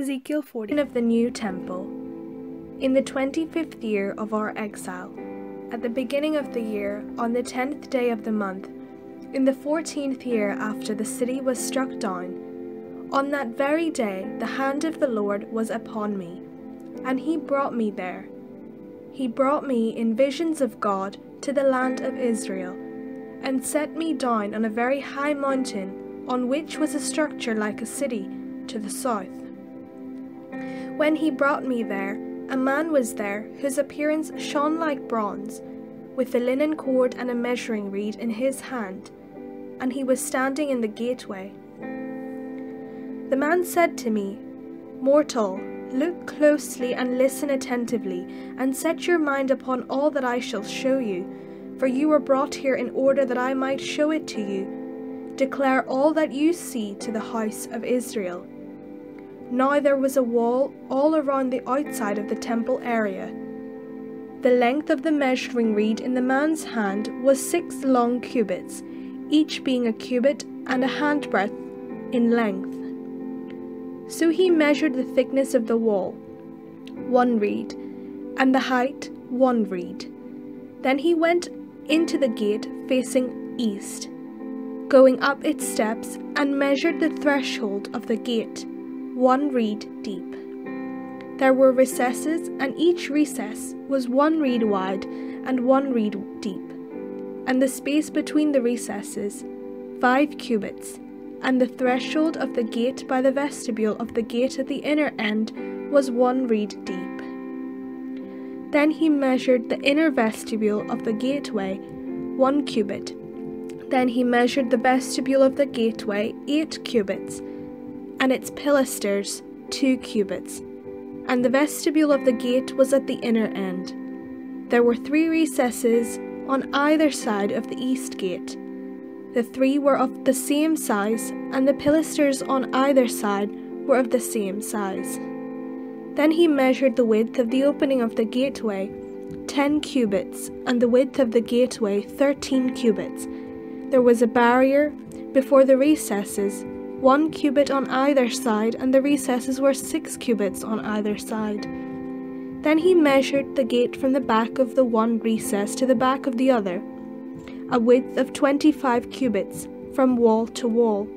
Ezekiel 40 of the new temple. In the 25th year of our exile, at the beginning of the year, on the 10th day of the month, in the 14th year after the city was struck down, on that very day the hand of the Lord was upon me, and he brought me there. He brought me in visions of God to the land of Israel, and set me down on a very high mountain, on which was a structure like a city to the south. When he brought me there, a man was there whose appearance shone like bronze, with a linen cord and a measuring reed in his hand, and he was standing in the gateway. The man said to me, "Mortal, look closely and listen attentively, and set your mind upon all that I shall show you, for you were brought here in order that I might show it to you. Declare all that you see to the house of Israel." Now there was a wall all around the outside of the temple area. The length of the measuring reed in the man's hand was 6 long cubits, each being a cubit and a handbreadth in length. So he measured the thickness of the wall, 1 reed, and the height 1 reed. Then he went into the gate facing east, going up its steps, and measured the threshold of the gate, 1 reed deep. There were recesses, and each recess was 1 reed wide and 1 reed deep, and the space between the recesses 5 cubits, and the threshold of the gate by the vestibule of the gate at the inner end was 1 reed deep. Then he measured the inner vestibule of the gateway 1 cubit. Then he measured the vestibule of the gateway 8 cubits, and its pilasters 2 cubits, and the vestibule of the gate was at the inner end. There were 3 recesses on either side of the east gate. The 3 were of the same size, and the pilasters on either side were of the same size. Then he measured the width of the opening of the gateway 10 cubits, and the width of the gateway 13 cubits. There was a barrier before the recesses, 1 cubit on either side, and the recesses were 6 cubits on either side. Then he measured the gate from the back of the one recess to the back of the other, a width of 25 cubits from wall to wall.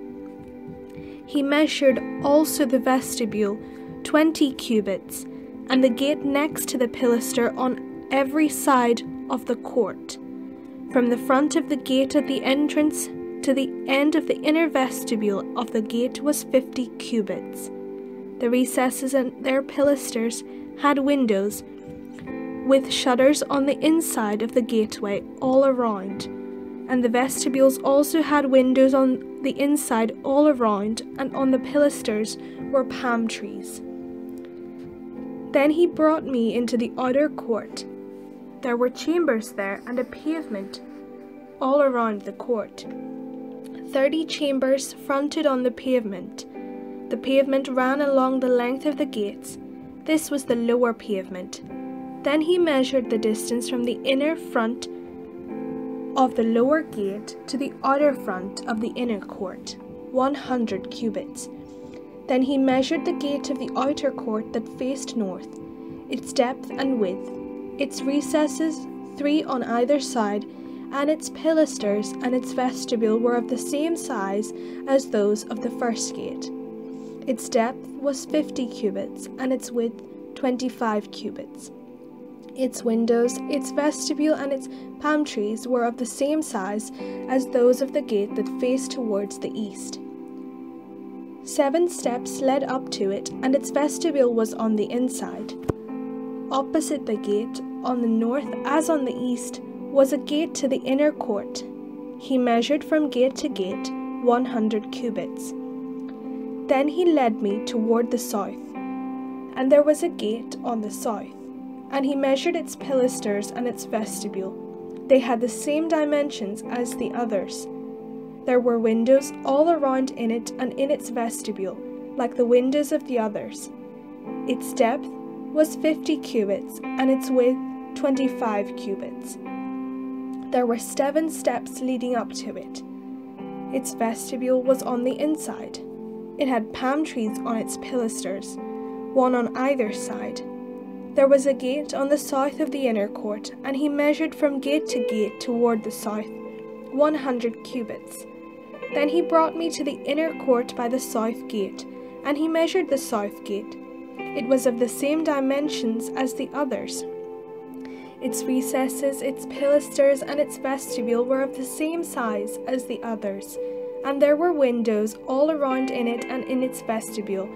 He measured also the vestibule 20 cubits, and the gate next to the pilaster on every side of the court, from the front of the gate at the entrance to the end of the inner vestibule of the gate was 50 cubits. The recesses and their pilasters had windows, with shutters on the inside of the gateway all around, and the vestibules also had windows on the inside all around, and on the pilasters were palm trees. Then he brought me into the outer court. There were chambers there, and a pavement all around the court. 30 chambers fronted on the pavement. The pavement ran along the length of the gates. This was the lower pavement. Then he measured the distance from the inner front of the lower gate to the outer front of the inner court, 100 cubits. Then he measured the gate of the outer court that faced north, its depth and width, its recesses 3 on either side, and its pilasters and its vestibule were of the same size as those of the first gate. Its depth was 50 cubits, and its width 25 cubits. Its windows, its vestibule, and its palm trees were of the same size as those of the gate that faced towards the east. 7 steps led up to it, and its vestibule was on the inside. Opposite the gate, on the north as on the east, was a gate to the inner court. He measured from gate to gate 100 cubits. Then he led me toward the south, and there was a gate on the south, and he measured its pilasters and its vestibule. They had the same dimensions as the others. There were windows all around in it and in its vestibule, like the windows of the others. Its depth was 50 cubits, and its width 25 cubits. There were 7 steps leading up to it. Its vestibule was on the inside. It had palm trees on its pilasters, one on either side. There was a gate on the south of the inner court, and he measured from gate to gate toward the south, 100 cubits. Then he brought me to the inner court by the south gate, and he measured the south gate. It was of the same dimensions as the others. Its recesses, its pilasters, and its vestibule were of the same size as the others, and there were windows all around in it and in its vestibule.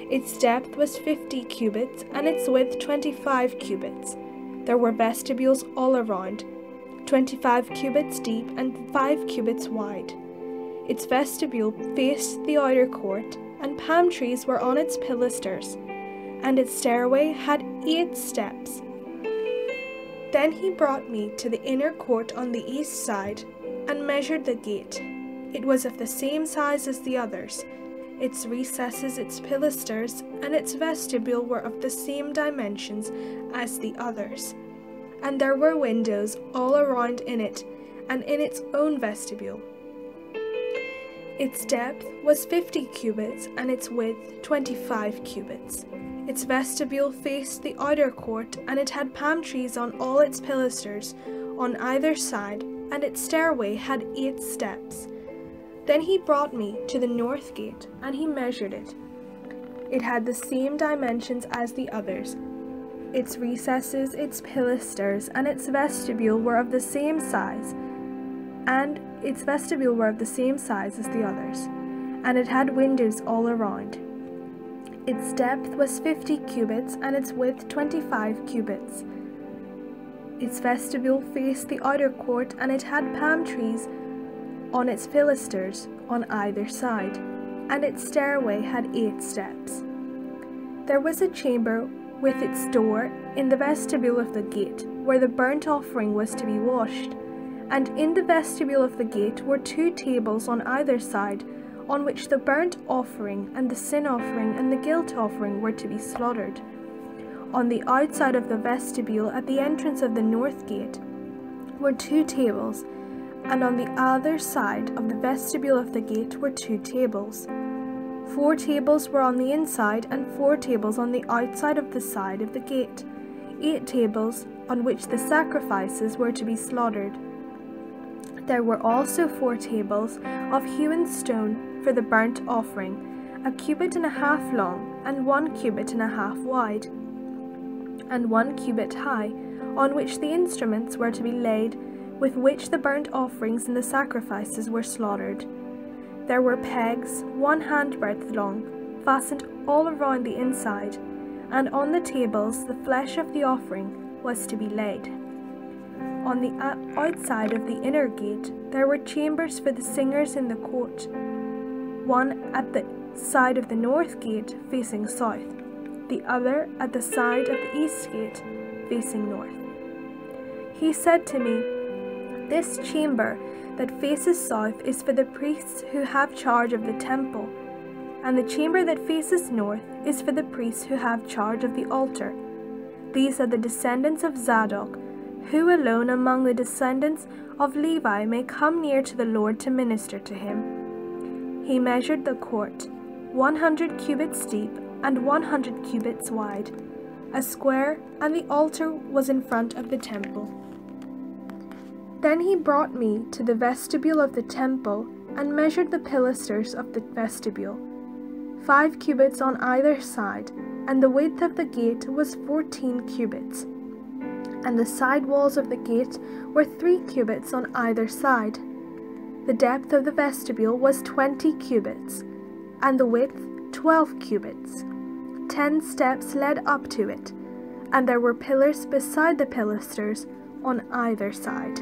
Its depth was 50 cubits, and its width 25 cubits. There were vestibules all around, 25 cubits deep and 5 cubits wide. Its vestibule faced the outer court, and palm trees were on its pilasters, and its stairway had 8 steps. Then he brought me to the inner court on the east side, and measured the gate. It was of the same size as the others. Its recesses, its pilasters, and its vestibule were of the same dimensions as the others. And there were windows all around in it, and in its own vestibule. Its depth was 50 cubits, and its width 25 cubits. Its vestibule faced the outer court, and it had palm trees on all its pilasters on either side, and its stairway had 8 steps. Then he brought me to the north gate, and he measured it. It had the same dimensions as the others. Its recesses, its pilasters, and its vestibule were of the same size, and its vestibule were of the same size as the others, and it had windows all around. Its depth was 50 cubits, and its width 25 cubits. Its vestibule faced the outer court, and it had palm trees on its pilasters on either side, and its stairway had 8 steps. There was a chamber with its door in the vestibule of the gate, where the burnt offering was to be washed, and in the vestibule of the gate were 2 tables on either side, on which the burnt offering and the sin offering and the guilt offering were to be slaughtered. On the outside of the vestibule at the entrance of the north gate were 2 tables, and on the other side of the vestibule of the gate were 2 tables. 4 tables were on the inside, and 4 tables on the outside of the side of the gate, 8 tables on which the sacrifices were to be slaughtered. There were also 4 tables of hewn stone for the burnt offering, 1.5 cubits long, and 1.5 cubits wide, and 1 cubit high, on which the instruments were to be laid, with which the burnt offerings and the sacrifices were slaughtered. There were pegs 1 handbreadth long, fastened all around the inside, and on the tables the flesh of the offering was to be laid. On the outside of the inner gate there were chambers for the singers in the court, one at the side of the north gate facing south, the other at the side of the east gate facing north. He said to me, "This chamber that faces south is for the priests who have charge of the temple, and the chamber that faces north is for the priests who have charge of the altar. These are the descendants of Zadok, who alone among the descendants of Levi may come near to the Lord to minister to him." He measured the court, 100 cubits deep and 100 cubits wide, a square, and the altar was in front of the temple. Then he brought me to the vestibule of the temple, and measured the pilasters of the vestibule, 5 cubits on either side, and the width of the gate was 14 cubits. And the side walls of the gate were 3 cubits on either side. The depth of the vestibule was 20 cubits, and the width 12 cubits. 10 steps led up to it, and there were pillars beside the pilasters on either side.